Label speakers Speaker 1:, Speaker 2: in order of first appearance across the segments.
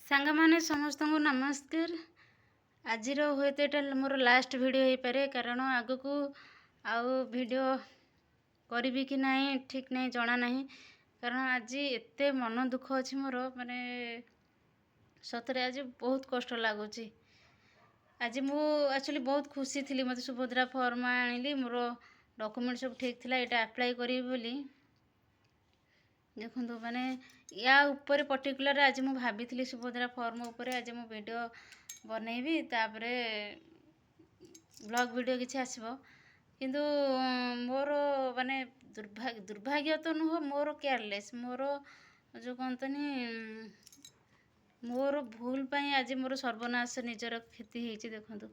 Speaker 1: ସାଙ୍ଗମାନେ ସମସ୍ତଙ୍କୁ ନମସ୍କାର। ଆଜିର ହୁଏତ ଏଇଟା ମୋର ଲାଷ୍ଟ ଭିଡ଼ିଓ ହେଇପାରେ, କାରଣ ଆଗକୁ ଆଉ ଭିଡ଼ିଓ କରିବି କି ନାହିଁ ଠିକ୍ ନାହିଁ, ଜଣା ନାହିଁ। କାରଣ ଆଜି ଏତେ ମନ ଦୁଃଖ ଅଛି ମୋର, ମାନେ ସତରେ ଆଜି ବହୁତ କଷ୍ଟ ଲାଗୁଛି। ଆଜି ମୁଁ ଆକ୍ଚୁଆଲି ବହୁତ ଖୁସି ଥିଲି, ମୋତେ ସୁଭଦ୍ରା ଫର୍ମ ଆଣିଲି, ମୋର ଡକୁମେଣ୍ଟ ସବୁ ଠିକ୍ ଥିଲା, ଏଇଟା ଆପ୍ଲାଏ କରିବି ବୋଲି। ଦେଖନ୍ତୁ, ମାନେ ୟା ଉପରେ ପର୍ଟିକୁଲାର ଆଜି ମୁଁ ଭାବିଥିଲି ସୁଭଦ୍ରା ଫର୍ମ ଉପରେ ଆଜି ମୁଁ ଭିଡ଼ିଓ ବନେଇବି, ତାପରେ ବ୍ଲଗ୍ ଭିଡ଼ିଓ କିଛି ଆସିବ। କିନ୍ତୁ ମୋର ମାନେ ଦୁର୍ଭାଗ୍ୟ ତ ନୁହଁ, ମୋର କେୟାରଲେସ୍, ମୋର ଯେଉଁ କହନ୍ତନି ମୋର ଭୁଲ ପାଇଁ ଆଜି ମୋର ସର୍ବନାଶ, ନିଜର କ୍ଷତି ହେଇଛି। ଦେଖନ୍ତୁ,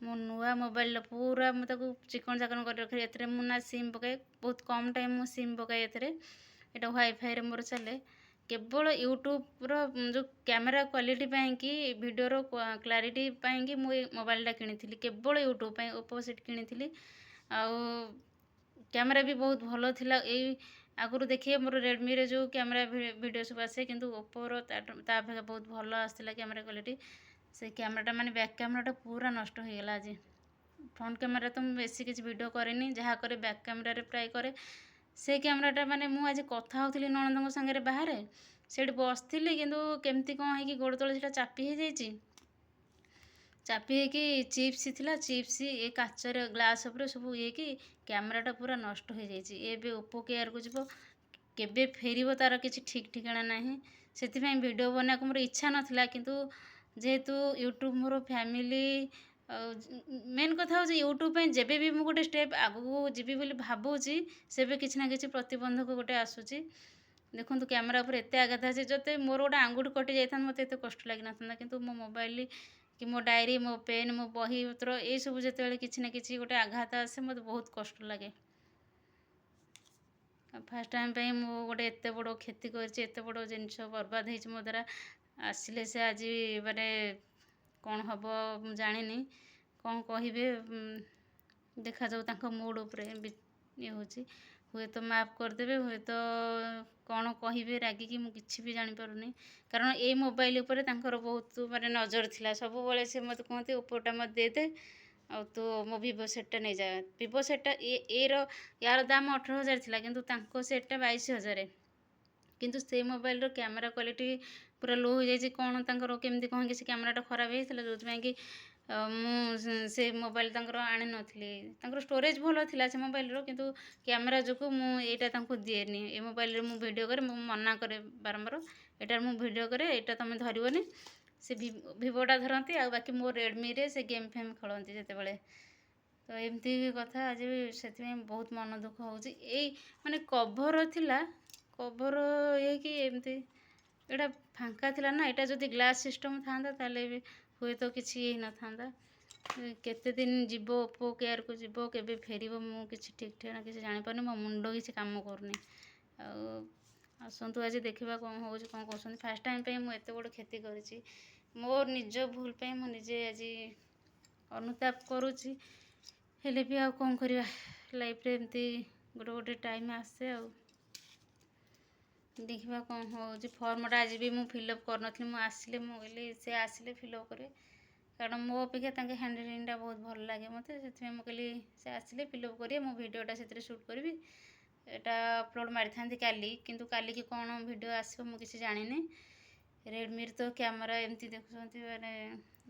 Speaker 1: ମୋ ନୂଆ ମୋବାଇଲର ପୁରା ମୁଁ ତାକୁ ଚିକଣ ଚାକଣ କରି ରଖି, ଏଥିରେ ମୁଁ ନା ସିମ୍ ପକାଏ, ବହୁତ କମ୍ ଟାଇମ୍ ମୁଁ ସିମ୍ ପକାଏ ଏଥିରେ। ଏଇଟା ୱାଇଫାଇରେ ମୋର ଚାଲେ। କେବଳ ୟୁଟ୍ୟୁବର ଯେଉଁ କ୍ୟାମେରା କ୍ୱାଲିଟି ପାଇଁକି, ଭିଡ଼ିଓର କ୍ଲାରିଟି ପାଇଁକି ମୁଁ ଏଇ ମୋବାଇଲଟା କିଣିଥିଲି, କେବଳ ୟୁଟ୍ୟୁବ ପାଇଁ ଓପୋ ସେଟ୍ କିଣିଥିଲି। ଆଉ କ୍ୟାମେରା ବି ବହୁତ ଭଲ ଥିଲା। ଏଇ ଆଗରୁ ଦେଖିବେ ମୋର ରେଡ଼ମିରେ ଯେଉଁ କ୍ୟାମେରା ଭିଡ଼ିଓ ସବୁ ଆସେ, କିନ୍ତୁ ଓପୋର ତା ଅପେକ୍ଷା ବହୁତ ଭଲ ଆସିଥିଲା କ୍ୟାମେରା କ୍ୱାଲିଟି। ସେ କ୍ୟାମେରାଟା ମାନେ ବ୍ୟାକ୍ କ୍ୟାମେରାଟା ପୁରା ନଷ୍ଟ ହୋଇଗଲା ଆଜି। ଫ୍ରଣ୍ଟ କ୍ୟାମେରା ତ ମୁଁ ବେଶୀ କିଛି ଭିଡ଼ିଓ କରେନି, ଯାହା କରେ ବ୍ୟାକ୍ କ୍ୟାମେରାରେ ପ୍ରାୟ କରେ। ସେ କ୍ୟାମେରାଟା ମାନେ ମୁଁ ଆଜି କଥା ହେଉଥିଲି ନଣନ୍ଦଙ୍କ ସାଙ୍ଗରେ ବାହାରେ, ସେଇଠି ବସିଥିଲି, କିନ୍ତୁ କେମିତି କ'ଣ ହେଇକି ଗୋଡ଼ ତଳେ ସେଇଟା ଚାପି ହେଇଯାଇଛି। ଚାପି ହେଇକି ଚିପ୍ସ ଥିଲା, ଚିପ୍ସ ଏ କାଚରେ ଗ୍ଲାସ୍ ଉପରେ ସବୁ ହେଇକି କ୍ୟାମେରାଟା ପୁରା ନଷ୍ଟ ହେଇଯାଇଛି। ଏବେ ଓପୋ କେୟାରକୁ ଯିବ, କେବେ ଫେରିବ ତା'ର କିଛି ଠିକ୍ ଠିକଣା ନାହିଁ। ସେଥିପାଇଁ ଭିଡ଼ିଓ ବନେଇବାକୁ ମୋର ଇଚ୍ଛା ନଥିଲା, କିନ୍ତୁ ଯେହେତୁ ୟୁଟ୍ୟୁବ ମୋର ଫ୍ୟାମିଲି, ଆଉ ମେନ୍ କଥା ହେଉଛି ୟୁଟ୍ୟୁବ ପାଇଁ ଯେବେ ବି ମୁଁ ଗୋଟେ ଷ୍ଟେପ୍ ଆଗକୁ ଯିବି ବୋଲି ଭାବୁଛି, ସେବେ କିଛି ନା କିଛି ପ୍ରତିବନ୍ଧକ ଗୋଟେ ଆସୁଛି। ଦେଖନ୍ତୁ, କ୍ୟାମେରା ଉପରେ ଏତେ ଆଘାତ ଅଛି, ଯଦି ମୋର ଗୋଟେ ଆଙ୍ଗୁଠି କଟି ଯାଇଥାନ୍ତା ମୋତେ ଏତେ କଷ୍ଟ ଲାଗିନଥାନ୍ତା। କିନ୍ତୁ ମୋ ମୋବାଇଲ କି ମୋ ଡାଏରୀ, ମୋ ପେନ୍, ମୋ ବହିପତ୍ର ଏଇସବୁ ଯେତେବେଳେ କିଛି ନା କିଛି ଗୋଟେ ଆଘାତ ଆସେ, ମୋତେ ବହୁତ କଷ୍ଟ ଲାଗେ। ଫାର୍ଷ୍ଟ ଟାଇମ୍ ପାଇଁ ମୁଁ ଗୋଟେ ଏତେ ବଡ଼ କ୍ଷତି କରିଛି, ଏତେ ବଡ଼ ଜିନିଷ ବର୍ବାଦ ହେଇଛି ମୋ ଦ୍ୱାରା। ଆସିଲେ ସେ ଆଜି ମାନେ କ'ଣ ହେବ ମୁଁ ଜାଣିନି, କ'ଣ କହିବେ, ଦେଖାଯାଉ ତାଙ୍କ ମୁଡ଼ ଉପରେ ଇଏ ହେଉଛି। ହୁଏତ ମାଫ୍ କରିଦେବେ, ହୁଏତ କ'ଣ କହିବେ ରାଗିକି, ମୁଁ କିଛି ବି ଜାଣିପାରୁନି। କାରଣ ଏଇ ମୋବାଇଲ ଉପରେ ତାଙ୍କର ବହୁତ ମାନେ ନଜର ଥିଲା। ସବୁବେଳେ ସେ ମୋତେ କୁହନ୍ତି ଓପୋଟା ମୋତେ ଦେଇଦେ, ଆଉ ତୁ ମୋ ଭିଭୋ ସେଟ୍ଟା ନେଇଯା। ଭିଭୋ ସେଟ୍ଟା ୟାର ଦାମ୍ 18,000 ଥିଲା, କିନ୍ତୁ ତାଙ୍କ ସେଟ୍ଟା 22,000। କିନ୍ତୁ ସେଇ ମୋବାଇଲର କ୍ୟାମେରା କ୍ୱାଲିଟି ପୁରା ଲୋ ହୋଇଯାଇଛି। କ'ଣ ତାଙ୍କର କେମିତି କ'ଣ କି ସେ କ୍ୟାମେରାଟା ଖରାପ ହେଇଥିଲା, ଯେଉଁଥିପାଇଁ କି ମୁଁ ସେ ମୋବାଇଲ ତାଙ୍କର ଆଣିନଥିଲି। ତାଙ୍କର ଷ୍ଟୋରେଜ୍ ଭଲ ଥିଲା ସେ ମୋବାଇଲର, କିନ୍ତୁ କ୍ୟାମେରା ଯୋଗୁଁ ମୁଁ ଏଇଟା ତାଙ୍କୁ ଦିଏନି। ଏ ମୋବାଇଲରେ ମୁଁ ଭିଡ଼ିଓ କରେ, ମୁଁ ମନା କରେ ବାରମ୍ବାର, ଏଇଟାରେ ମୁଁ ଭିଡ଼ିଓ କରେ, ଏଇଟା ତୁମେ ଧରିବନି। ସେ ଭିଭୋଟା ଧରନ୍ତି, ଆଉ ବାକି ମୋ ରେଡ଼ମିରେ ସେ ଗେମ୍ ଫେମ୍ ଖେଳନ୍ତି ଯେତେବେଳେ। ତ ଏମିତି କଥା ଆଜି, ସେଥିପାଇଁ ବହୁତ ମନ ଦୁଃଖ ହେଉଛି। ଏଇ ମାନେ କଭର ଥିଲା, କଭର ହେଇକି ଏମିତି ଏଇଟା ଫାଙ୍କା ଥିଲା ନା। ଏଇଟା ଯଦି ଗ୍ଲାସ୍ ସିଷ୍ଟମ୍ ଥାନ୍ତା ତାହେଲେ ବି ହୁଏତ କିଛି ହେଇନଥାନ୍ତା। କେତେ ଦିନ ଯିବ ଓପୋ କେୟାରକୁ ଯିବ, କେବେ ଫେରିବ, ମୁଁ କିଛି ଠିକ୍ ଠିକଣା କିଛି ଜାଣିପାରୁନି। ମୋ ମୁଣ୍ଡ କିଛି କାମ କରୁନି। ଆଉ ଆସନ୍ତୁ ଆଜି ଦେଖିବା କ'ଣ ହେଉଛି, କ'ଣ କରୁଛନ୍ତି। ଫାର୍ଷ୍ଟ ଟାଇମ୍ ପାଇଁ ମୁଁ ଏତେ ବଡ଼ କ୍ଷତି କରିଛି, ମୋ ନିଜ ଭୁଲ ପାଇଁ ମୁଁ ନିଜେ ଆଜି ଅନୁତାପ କରୁଛି। ହେଲେ ବି ଆଉ କ'ଣ କରିବା, ଲାଇଫରେ ଏମିତି ଗୋଟେ ଟାଇମ୍ ଆସେ। ଆଉ ଦେଖିବା କ'ଣ ହେଉଛି। ଫର୍ମଟା ଆଜି ବି ମୁଁ ଫିଲ୍ଅପ୍ କରିନଥିଲି, ମୁଁ ଆସିଲେ, ମୁଁ କହିଲି ସେ ଆସିଲେ ଫିଲ୍ଅପ୍ କରିବେ, କାରଣ ମୋ ଅପେକ୍ଷା ତାଙ୍କ ହ୍ୟାଣ୍ଡରାଇଟିଂଟା ବହୁତ ଭଲ ଲାଗେ ମୋତେ। ସେଥିପାଇଁ ମୁଁ କହିଲି ସେ ଆସିଲେ ଫିଲ୍ଅପ୍ କରିବେ, ମୁଁ ଭିଡ଼ିଓଟା ସେଥିରେ ସୁଟ୍ କରିବି। ଏଇଟା ଅପଲୋଡ଼ ମାରିଥାନ୍ତି କାଲି, କିନ୍ତୁ କାଲିକି କ'ଣ ଭିଡ଼ିଓ ଆସିବ ମୁଁ କିଛି ଜାଣିନି। ରେଡ଼ମିର ତ କ୍ୟାମେରା ଏମିତି ଦେଖୁଛନ୍ତି, ମାନେ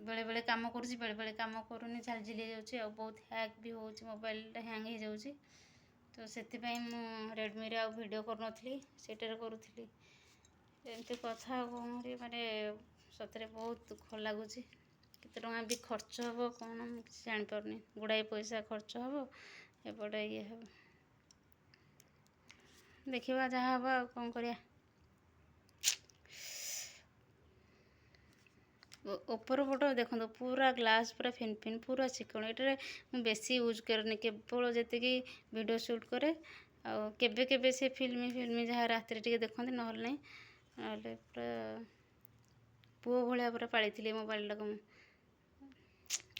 Speaker 1: ବେଳେବେଳେ କାମ କରୁଛି, ବେଳେବେଳେ କାମ କରୁନି, ଝାଲଝିଲି ହେଇଯାଉଛି, ଆଉ ବହୁତ ହ୍ୟାକ୍ ବି ହେଉଛି, ମୋବାଇଲଟା ହ୍ୟାଙ୍ଗ ହେଇଯାଉଛି। ତ ସେଥିପାଇଁ ମୁଁ ରେଡ଼ମିରେ ଆଉ ଭିଡ଼ିଓ କରୁନଥିଲି, ସେଇଟାରେ କରୁଥିଲି। ଏମିତି କଥା, ଆଉ କ'ଣ କରିବି, ମାନେ ସତରେ ବହୁତ ଦୁଃଖ ଲାଗୁଛି। କେତେ ଟଙ୍କା ବି ଖର୍ଚ୍ଚ ହେବ କ'ଣ ମୁଁ କିଛି ଜାଣିପାରୁନି। ଗୁଡ଼ାଏ ପଇସା ଖର୍ଚ୍ଚ ହେବ, ଏପଟେ ଇଏ ହେବ। ଦେଖିବା ଯାହା ହେବ, ଆଉ କ'ଣ କରିବା। ଉପର ପଟ ଦେଖନ୍ତୁ, ପୁରା ଗ୍ଲାସ୍ ପୁରା ଫିନ୍ ଫିନ୍, ପୁରା ଚିକଣ। ଏଟାରେ ମୁଁ ବେଶୀ ୟୁଜ୍ କରେନି, କେବଳ ଯେତିକି ଭିଡ଼ିଓ ସୁଟ୍ କରେ। ଆଉ କେବେ କେବେ ସେ ଫିଲ୍ମ ଯାହା ରାତିରେ ଟିକେ ଦେଖନ୍ତି, ନହେଲେ ନାହିଁ। ନହେଲେ ପୁରା ପୁଅ ଭଳିଆ ପୁରା ପାଳିଥିଲି ମୋବାଇଲଟାକୁ ମୁଁ।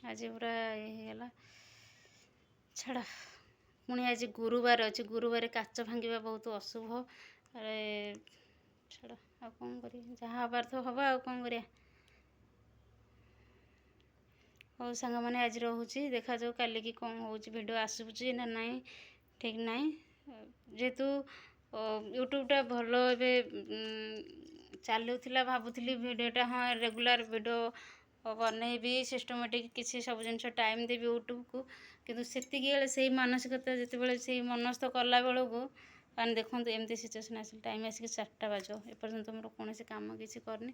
Speaker 1: ଆଜି ପୁରା ଇଏ ହେଇଗଲା। ଛାଡ଼, ପୁଣି ଆଜି ଗୁରୁବାର ଅଛି, ଗୁରୁବାର କାଚ ଭାଙ୍ଗିବା ବହୁତ ଅଶୁଭ। ଛାଡ଼ ଆଉ କ'ଣ କରିବି, ଯାହା ହେବାର ତ ହେବ, ଆଉ କ'ଣ କରିବା। ହଉ ସାଙ୍ଗମାନେ, ଆଜି ରହୁଛି, ଦେଖାଯାଉ କାଲିକି କ'ଣ ହେଉଛି, ଭିଡ଼ିଓ ଆସୁଛି ନା ନାହିଁ ଠିକ୍ ନାହିଁ। ଯେହେତୁ ୟୁଟ୍ୟୁବଟା ଭଲ ଏବେ ଚାଲୁଥିଲା, ଭାବୁଥିଲି ଭିଡ଼ିଓଟା ହଁ ରେଗୁଲାର ଭିଡ଼ିଓ ବନେଇବି, ସିଷ୍ଟମେଟିକ୍ କିଛି ସବୁ ଜିନିଷ ଟାଇମ୍ ଦେବି ୟୁଟ୍ୟୁବକୁ, କିନ୍ତୁ ସେତିକି ବେଳେ ସେଇ ମାନସିକତା ଯେତେବେଳେ ସେଇ ମନସ୍ଥ କଲାବେଳକୁ କାରଣ ଦେଖନ୍ତୁ ଏମିତି ସିଚୁଏସନ୍ ଆସିଲା, ଟାଇମ୍ ଆସିକି 4ଟା ବାଜିବ, ଏପର୍ଯ୍ୟନ୍ତ ମୋର କୌଣସି କାମ କିଛି କରିନି,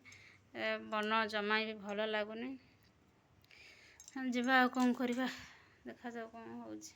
Speaker 1: ମନ ଜମା ବି ଭଲ ଲାଗୁନି। ଯିବା ଆଉ କ'ଣ କରିବା, ଦେଖାଯାଉ କ'ଣ ହେଉଛି।